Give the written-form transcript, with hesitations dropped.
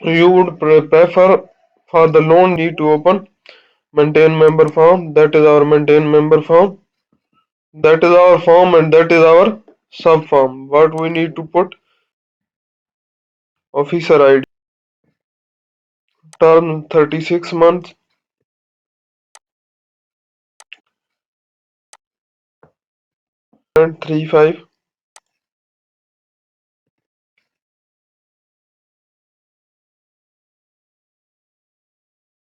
You would prefer for the loan need to open maintain member form. That is our maintain member form. That is our form and that is our sub form. What we need to put officer ID. Term 36 months and 35.